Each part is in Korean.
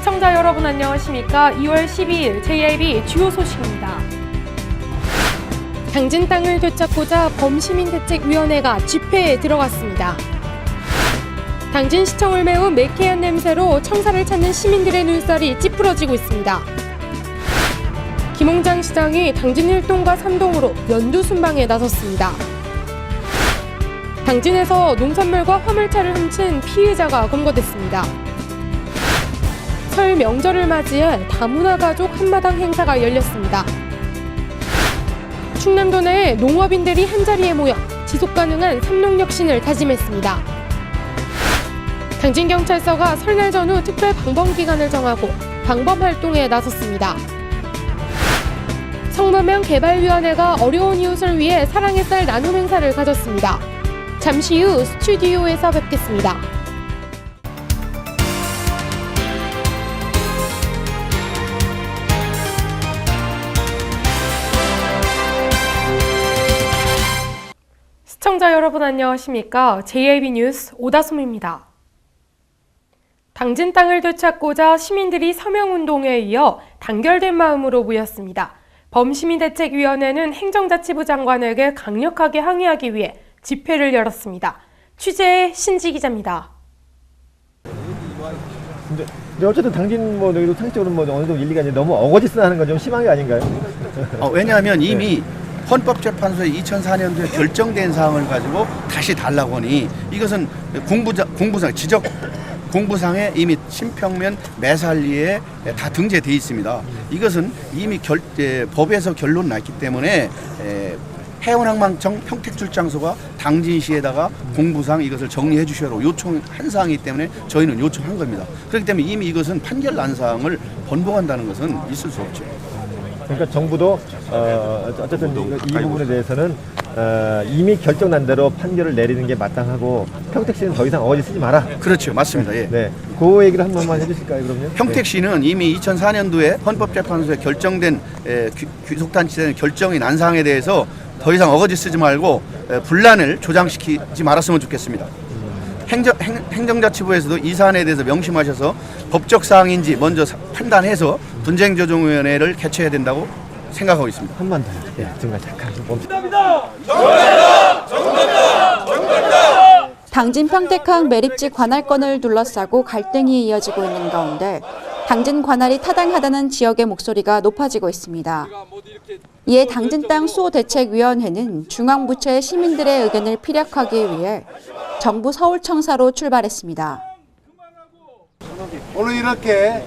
시청자 여러분 안녕하십니까? 2월 12일 JIB 주요 소식입니다. 당진 땅을 되찾고자 범시민대책위원회가 집회에 들어갔습니다. 당진시청을 메운 매캐한 냄새로 청사를 찾는 시민들의 눈살이 찌푸러지고 있습니다. 김홍장 시장이 당진 1동과 3동으로 연두 순방에 나섰습니다. 당진에서 농산물과 화물차를 훔친 피해자가 검거됐습니다. 설 명절을 맞이해 다문화 가족 한마당 행사가 열렸습니다. 충남도 내 농업인들이 한자리에 모여 지속가능한 삼농혁신을 다짐했습니다. 당진경찰서가 설날 전후 특별 방범기간을 정하고 방범활동에 나섰습니다. 성남형 개발위원회가 어려운 이웃을 위해 사랑의 쌀 나눔 행사를 가졌습니다. 잠시 후 스튜디오에서 뵙겠습니다. 시청자 여러분 안녕하십니까? JIB 뉴스 오다솜입니다. 당진 땅을 되찾고자 시민들이 서명운동에 이어 단결된 마음으로 모였습니다. 범시민대책위원회는 행정자치부 장관에게 강력하게 항의하기 위해 집회를 열었습니다. 취재의 신지 기자입니다. 근데 어쨌든 당진 여기도 상식적으로 어느 정도 일리가 있는데 너무 어거지스 하는 건 좀 심한 게 아닌가요? 왜냐하면 이미 헌법재판소에 2004년도에 결정된 사항을 가지고 다시 달라고 하니 이것은 공부상에 이미 심평면 매살리에 다 등재되어 있습니다. 이것은 이미 법에서 결론 났기 때문에 해운항만청 평택출장소가 당진시에다가 공부상 이것을 정리해 주시라고 요청한 사항이기 때문에 저희는 요청한 겁니다. 그렇기 때문에 이미 이것은 판결 난 사항을 번복한다는 것은 있을 수 없죠. 그러니까 정부도 어쨌든 이 부분에 대해서는 이미 결정난 대로 판결을 내리는 게 마땅하고 평택시는 더 이상 어거지 쓰지 마라. 그렇죠. 맞습니다. 예. 네. 그 얘기를 한 번만 해주실까요, 그럼요? 평택시는 이미 2004년도에 헌법재판소에 결정된 귀속단체의 결정이 난 사항에 대해서 더 이상 어거지 쓰지 말고 분란을 조장시키지 말았으면 좋겠습니다. 행정자치부에서도 이 사안에 대해서 명심하셔서 법적 사항인지 먼저 판단해서 분쟁조정위원회를 개최해야 된다고 생각하고 있습니다. 한번 더. 네, 정말 잠깐 멈춰. 당진 평택항 매립지 관할권을 둘러싸고 갈등이 이어지고 있는 가운데 당진 관할이 타당하다는 지역의 목소리가 높아지고 있습니다. 이에 당진 땅 수호대책위원회는 중앙부처의 시민들의 의견을 피력하기 위해 정부 서울청사로 출발했습니다. 오늘 이렇게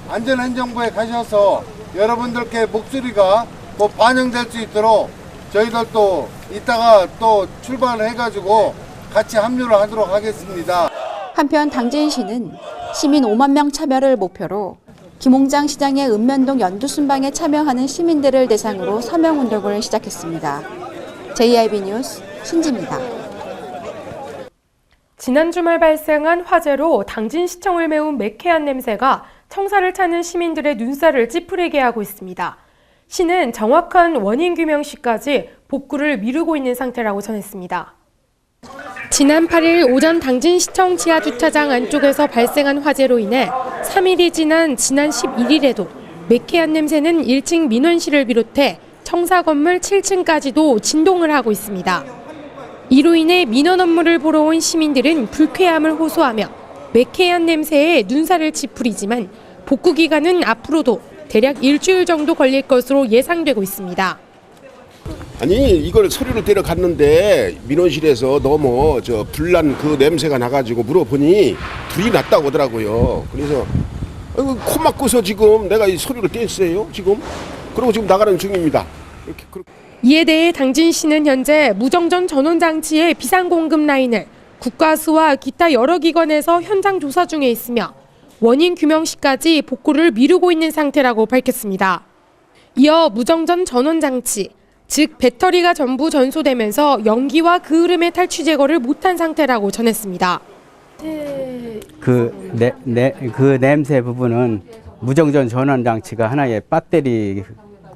안전행정부에 가셔서 여러분들께 목소리가 꼭 반영될 수 있도록 저희들도 이따가 또 출발을 해가지고 같이 합류를 하도록 하겠습니다. 한편 당진시는 시민 5만 명 참여를 목표로 김홍장 시장의 읍면동 연두순방에 참여하는 시민들을 대상으로 서명운동을 시작했습니다. JIB 뉴스 신지입니다. 지난 주말 발생한 화재로 당진시청을 메운 매캐한 냄새가 청사를 찾는 시민들의 눈살을 찌푸리게 하고 있습니다. 시는 정확한 원인 규명 시까지 복구를 미루고 있는 상태라고 전했습니다. 지난 8일 오전 당진시청 지하주차장 안쪽에서 발생한 화재로 인해 3일이 지난 11일에도 매캐한 냄새는 1층 민원실을 비롯해 청사 건물 7층까지도 진동을 하고 있습니다. 이로 인해 민원 업무를 보러 온 시민들은 불쾌함을 호소하며 매캐한 냄새에 눈살을 찌푸리지만 복구 기간은 앞으로도 대략 일주일 정도 걸릴 것으로 예상되고 있습니다. 아니 이걸 서류를 데려갔는데 민원실에서 너무 불난 그 냄새가 나가지고 물어보니 불이 났다고 하더라고요. 그래서 코 막고서 지금 내가 이 서류를 뗐어요 지금. 그리고 지금 나가는 중입니다. 이에 대해 당진시는 현재 무정전 전원장치의 비상공급 라인을 국가수와 기타 여러 기관에서 현장 조사 중에 있으며 원인 규명 시까지 복구를 미루고 있는 상태라고 밝혔습니다. 이어 무정전 전원장치, 즉 배터리가 전부 전소되면서 연기와 그 흐름의 탈취 제거를 못한 상태라고 전했습니다. 그 냄새 부분은 무정전 전원장치가 하나의 배터리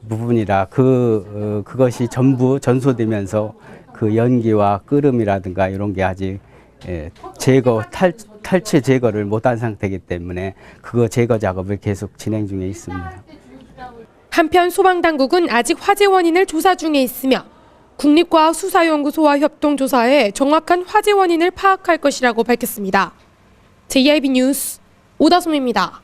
부분이라 그것이 전부 전소되면서 그 연기와 끓음이라든가 이런 게 아직 제거 탈취 제거를 못한 상태이기 때문에 그거 제거 작업을 계속 진행 중에 있습니다. 한편 소방당국은 아직 화재 원인을 조사 중에 있으며 국립과학수사연구소와 협동조사해 정확한 화재 원인을 파악할 것이라고 밝혔습니다. JIB 뉴스 오다솜입니다.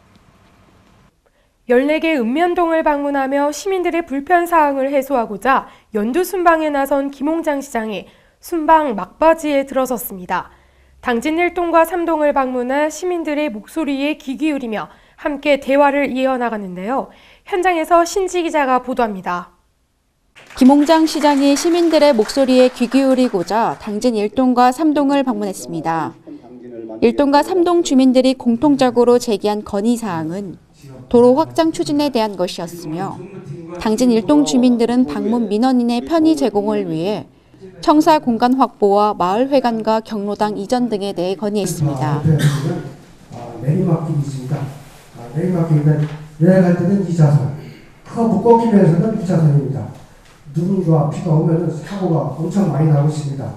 14개 읍면동을 방문하며 시민들의 불편사항을 해소하고자 연두순방에 나선 김홍장 시장이 순방 막바지에 들어섰습니다. 당진 1동과 3동을 방문해 시민들의 목소리에 귀 기울이며 함께 대화를 이어나가는데요. 현장에서 신지 기자가 보도합니다. 김홍장 시장이 시민들의 목소리에 귀 기울이고자 당진 1동과 3동을 방문했습니다. 1동과 3동 주민들이 공통적으로 제기한 건의사항은 도로 확장 추진에 대한 것이었으며 당진 1동 주민들은 방문 민원인의 편의 제공을 위해 청사 공간 확보와 마을 회관과 경로당 이전 등에 대해 건의했습니다. 내리막길이 있습니다. 내리막길인데 내려갈 때는 2차선, 그거 묶어기면서는 2차선입니다. 누군가 비가 오면 사고가 엄청 많이 나고 있습니다.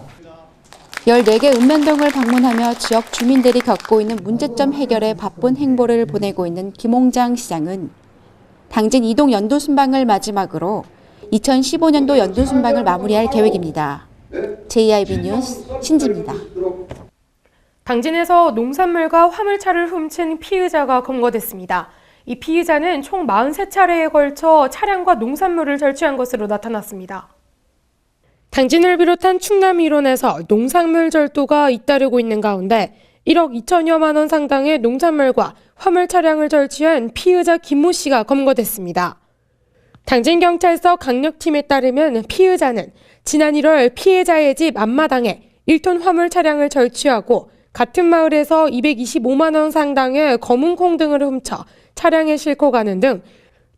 14개 읍면동을 방문하며 지역 주민들이 겪고 있는 문제점 해결에 바쁜 행보를 보내고 있는 김홍장 시장은 당진 2동 연두순방을 마지막으로 2015년도 연두순방을 마무리할 계획입니다. JIB 뉴스 신지입니다. 당진에서 농산물과 화물차를 훔친 피의자가 검거됐습니다. 이 피의자는 총 43차례에 걸쳐 차량과 농산물을 절취한 것으로 나타났습니다. 당진을 비롯한 충남 일원에서 농산물 절도가 잇따르고 있는 가운데 1억 2천여만 원 상당의 농산물과 화물 차량을 절취한 피의자 김모 씨가 검거됐습니다. 당진경찰서 강력팀에 따르면 피의자는 지난 1월 피해자의 집 앞마당에 1톤 화물 차량을 절취하고 같은 마을에서 225만 원 상당의 검은콩 등을 훔쳐 차량에 싣고 가는 등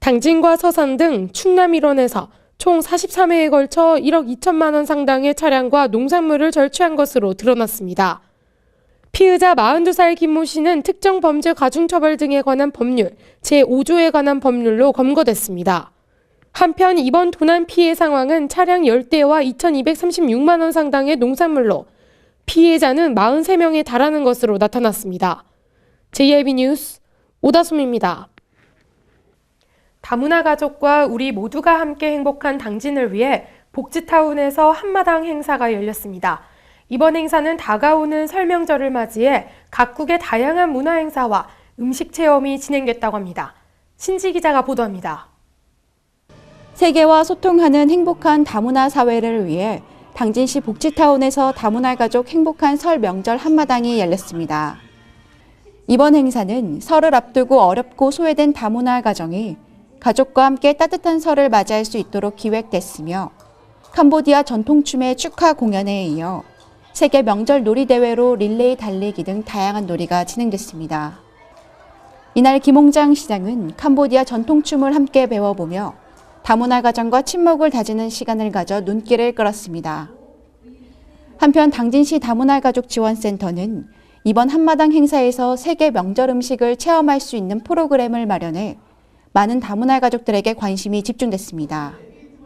당진과 서산 등 충남 일원에서 총 43회에 걸쳐 1억 2천만 원 상당의 차량과 농산물을 절취한 것으로 드러났습니다. 피의자 42살 김모 씨는 특정 범죄 가중처벌 등에 관한 법률 제5조에 관한 법률로 검거됐습니다. 한편 이번 도난 피해 상황은 차량 10대와 2,236만 원 상당의 농산물로 피해자는 43명에 달하는 것으로 나타났습니다. JIB 뉴스 오다솜입니다. 다문화 가족과 우리 모두가 함께 행복한 당진을 위해 복지타운에서 한마당 행사가 열렸습니다. 이번 행사는 다가오는 설 명절을 맞이해 각국의 다양한 문화 행사와 음식 체험이 진행됐다고 합니다. 신지 기자가 보도합니다. 세계와 소통하는 행복한 다문화 사회를 위해 당진시 복지타운에서 다문화 가족 행복한 설 명절 한마당이 열렸습니다. 이번 행사는 설을 앞두고 어렵고 소외된 다문화 가정이 가족과 함께 따뜻한 설을 맞이할 수 있도록 기획됐으며 캄보디아 전통춤의 축하 공연에 이어 세계 명절 놀이 대회로 릴레이 달리기 등 다양한 놀이가 진행됐습니다. 이날 김홍장 시장은 캄보디아 전통춤을 함께 배워보며 다문화 가정과 친목을 다지는 시간을 가져 눈길을 끌었습니다. 한편 당진시 다문화 가족 지원센터는 이번 한마당 행사에서 세계 명절 음식을 체험할 수 있는 프로그램을 마련해 많은 다문화 가족들에게 관심이 집중됐습니다.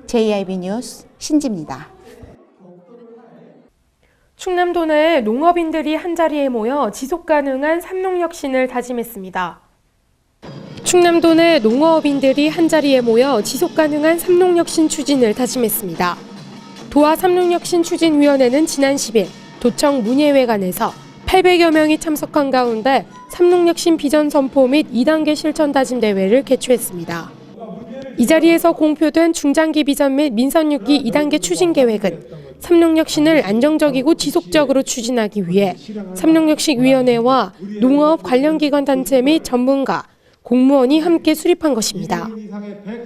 JIB 뉴스 신지입니다. 충남도 내 농업인들이 한자리에 모여 지속가능한 삼농혁신을 다짐했습니다. 충남도 내 농업인들이 한자리에 모여 지속가능한 삼농혁신 추진을 다짐했습니다. 도화 삼농혁신추진위원회는 지난 10일 도청 문예회관에서 800여 명이 참석한 가운데 삼농혁신 비전 선포 및 2단계 실천 다짐 대회를 개최했습니다. 이 자리에서 공표된 중장기 비전 및 민선 6기 2단계 추진 계획은 삼농혁신을 안정적이고 지속적으로 추진하기 위해 삼농혁신위원회와 농업 관련 기관 단체 및 전문가, 공무원이 함께 수립한 것입니다.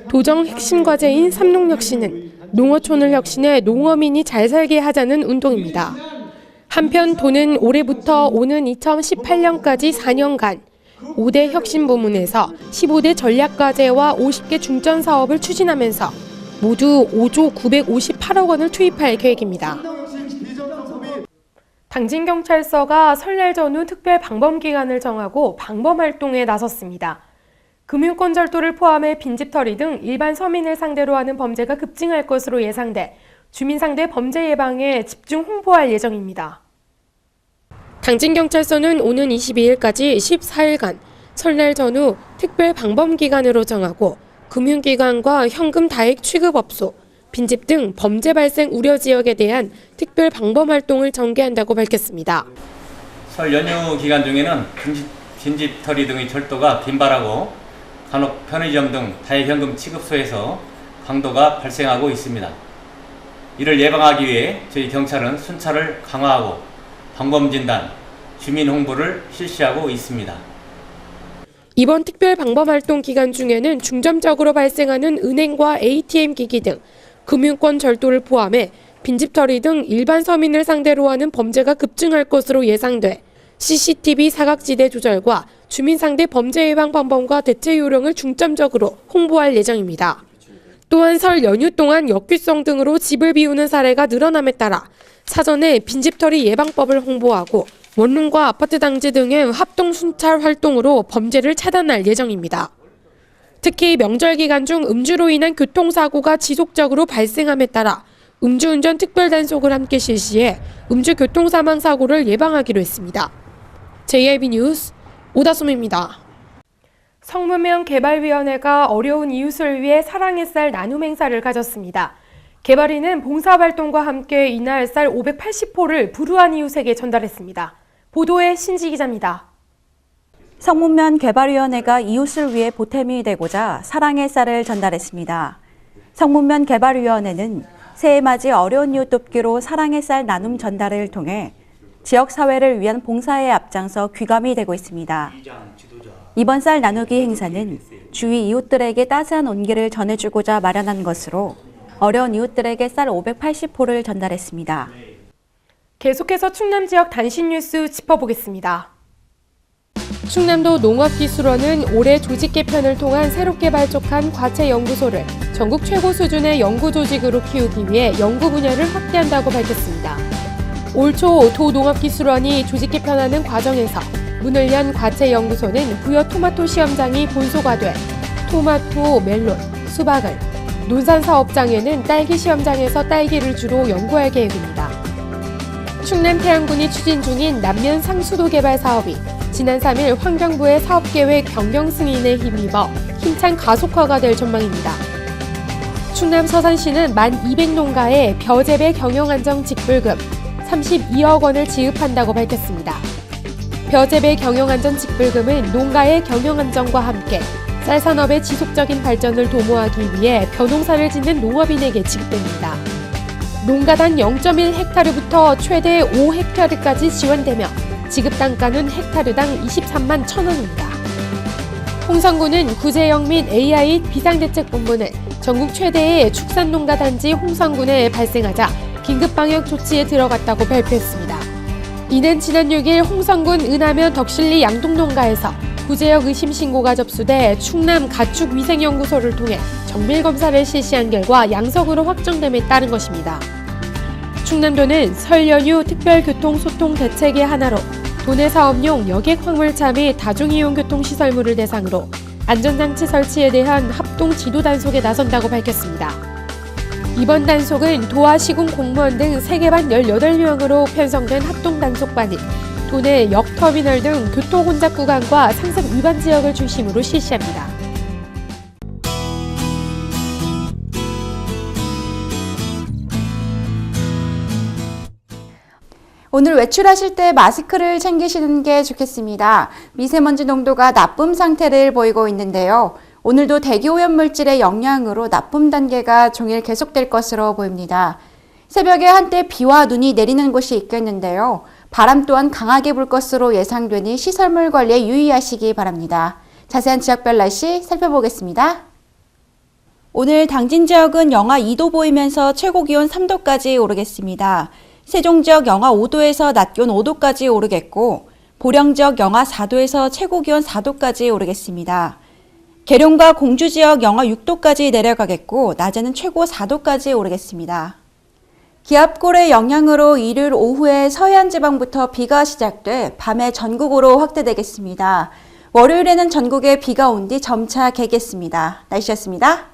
도정 핵심 과제인 삼농혁신은 농어촌을 혁신해 농어민이 잘 살게 하자는 운동입니다. 한편 도는 올해부터 오는 2018년까지 4년간 5대 혁신 부문에서 15대 전략과제와 50개 중점 사업을 추진하면서 모두 5조 958억 원을 투입할 계획입니다. 당진경찰서가 설날 전후 특별 방범기간을 정하고 방범활동에 나섰습니다. 금융권 절도를 포함해 빈집털이 등 일반 서민을 상대로 하는 범죄가 급증할 것으로 예상돼 주민 상대 범죄 예방에 집중 홍보할 예정입니다. 당진경찰서는 오는 22일까지 14일간 설날 전후 특별 방범기간으로 정하고 금융기관과 현금 다액 취급업소, 빈집 등 범죄 발생 우려 지역에 대한 특별 방범 활동을 전개한다고 밝혔습니다. 설 연휴 기간 중에는 빈집털이 등의 절도가 빈발하고 간혹 편의점 등 다액 현금 취급소에서 강도가 발생하고 있습니다. 이를 예방하기 위해 저희 경찰은 순찰을 강화하고 방범진단, 주민 홍보를 실시하고 있습니다. 이번 특별 방범 활동 기간 중에는 중점적으로 발생하는 은행과 ATM 기기 등 금융권 절도를 포함해 빈집털이 등 일반 서민을 상대로 하는 범죄가 급증할 것으로 예상돼 CCTV 사각지대 조절과 주민 상대 범죄 예방 방법과 대체 요령을 중점적으로 홍보할 예정입니다. 또한 설 연휴 동안 역귀성 등으로 집을 비우는 사례가 늘어남에 따라 사전에 빈집털이 예방법을 홍보하고 원룸과 아파트 단지 등의 합동 순찰 활동으로 범죄를 차단할 예정입니다. 특히 명절 기간 중 음주로 인한 교통사고가 지속적으로 발생함에 따라 음주운전 특별단속을 함께 실시해 음주 교통사망 사고를 예방하기로 했습니다. JIB 뉴스 오다솜입니다. 성문면 개발위원회가 어려운 이웃을 위해 사랑의 쌀 나눔 행사를 가졌습니다. 개발위는 봉사활동과 함께 이날 쌀 580포를 불우한 이웃에게 전달했습니다. 보도에 신지 기자입니다. 성문면 개발위원회가 이웃을 위해 보탬이 되고자 사랑의 쌀을 전달했습니다. 성문면 개발위원회는 새해 맞이 어려운 이웃 돕기로 사랑의 쌀 나눔 전달을 통해 지역사회를 위한 봉사에 앞장서 귀감이 되고 있습니다. 이번 쌀 나누기 행사는 주위 이웃들에게 따스한 온기를 전해주고자 마련한 것으로 어려운 이웃들에게 쌀 580포를 전달했습니다. 계속해서 충남 지역 단신 뉴스 짚어보겠습니다. 충남도 농업기술원은 올해 조직 개편을 통한 새롭게 발족한 과채연구소를 전국 최고 수준의 연구조직으로 키우기 위해 연구 분야를 확대한다고 밝혔습니다. 올 초 도 농업기술원이 조직 개편하는 과정에서 문을 연 과채연구소는 부여 토마토 시험장이 본소가 돼 토마토, 멜론, 수박을, 논산사업장에는 딸기 시험장에서 딸기를 주로 연구할 계획입니다. 충남 태안군이 추진 중인 남면 상수도 개발 사업이 지난 3일 환경부의 사업계획 변경 승인에 힘입어 힘찬 가속화가 될 전망입니다. 충남 서산시는 만 200농가에 벼재배 경영안정 직불금 32억 원을 지급한다고 밝혔습니다. 벼재배 경영안전 직불금은 농가의 경영안정과 함께 쌀 산업의 지속적인 발전을 도모하기 위해 벼농사를 짓는 농업인에게 지급됩니다. 농가당 0.1헥타르부터 최대 5헥타르까지 지원되며 지급 단가는 헥타르당 23만 1,000원입니다. 홍성군은 구제역 및 AI 비상대책본부는 전국 최대의 축산농가 단지 홍성군에 발생하자 긴급방역 조치에 들어갔다고 발표했습니다. 이는 지난 6일 홍성군 은하면 덕실리 양동농가에서 구제역 의심 신고가 접수돼 충남 가축위생연구소를 통해 정밀검사를 실시한 결과 양성으로 확정됨에 따른 것입니다. 충남도는 설 연휴 특별교통소통 대책의 하나로 도내 사업용 여객 화물차 및 다중이용교통시설물을 대상으로 안전장치 설치에 대한 합동 지도 단속에 나선다고 밝혔습니다. 이번 단속은 도와 시군 공무원 등 세계반 18명으로 편성된 합동 단속반이 도내 역터미널 등 교통혼잡 구간과 상습 위반 지역을 중심으로 실시합니다. 오늘 외출하실 때 마스크를 챙기시는 게 좋겠습니다. 미세먼지 농도가 나쁨 상태를 보이고 있는데요. 오늘도 대기오염물질의 영향으로 나쁨 단계가 종일 계속될 것으로 보입니다. 새벽에 한때 비와 눈이 내리는 곳이 있겠는데요. 바람 또한 강하게 불 것으로 예상되니 시설물 관리에 유의하시기 바랍니다. 자세한 지역별 날씨 살펴보겠습니다. 오늘 당진 지역은 영하 2도 보이면서 최고 기온 3도까지 오르겠습니다. 세종 지역 영하 5도에서 낮 기온 5도까지 오르겠고 보령 지역 영하 4도에서 최고 기온 4도까지 오르겠습니다. 계룡과 공주 지역 영하 6도까지 내려가겠고 낮에는 최고 4도까지 오르겠습니다. 기압골의 영향으로 일요일 오후에 서해안 지방부터 비가 시작돼 밤에 전국으로 확대되겠습니다. 월요일에는 전국에 비가 온 뒤 점차 개겠습니다. 날씨였습니다.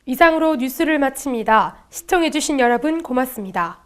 이상으로 뉴스를 마칩니다. 시청해주신 여러분 고맙습니다.